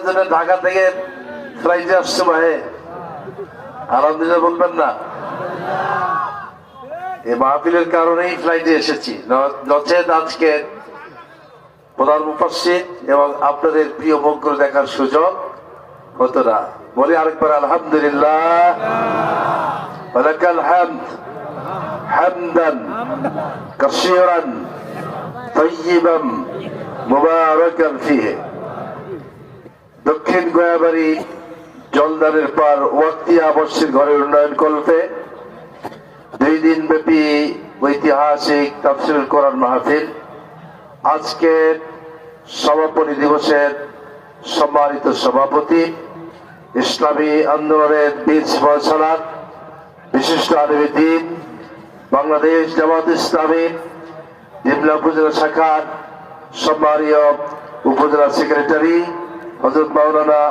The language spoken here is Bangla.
দেওয়ার জন্য ঢাকা থেকে ফ্লাইটে আসছে ভাই, আলহামদুলিল্লাহ বলবেন না? এই মাহফিলের কারণেই ফ্লাইটে এসেছি, নচেত আজকে প্রধান মুফাসসির এবং আপনাদের প্রিয় মুখ দেখার সুযোগ হতো না। বলি আরেকবার আলহামদুলিল্লাহ, ওয়ালাকাল হামদ হামদান কাসীরান তাইয়িবান মুবারাকান ফীহি। দক্ষিণ গোয়াবাড়ি জলদারের পার ওয়াক্তিয়া আবাসিক ঘরের উন্নয়ন কল্পে 2 দিন ব্যাপী ঐতিহাসিক তাফসীরুল কোরআন মাহফিল আজকে সমাপনী দিবসের সম্মানিত সভাপতি, ইসলামী আন্দোলনের বীর ফয়সালার বিশিষ্ট আলেমে দ্বীন, বাংলাদেশ জামাত ইসলামী ডিমলা উপজেলা শাখার সম্মানীয় উপজেলা সেক্রেটারি হযরত মাওলানা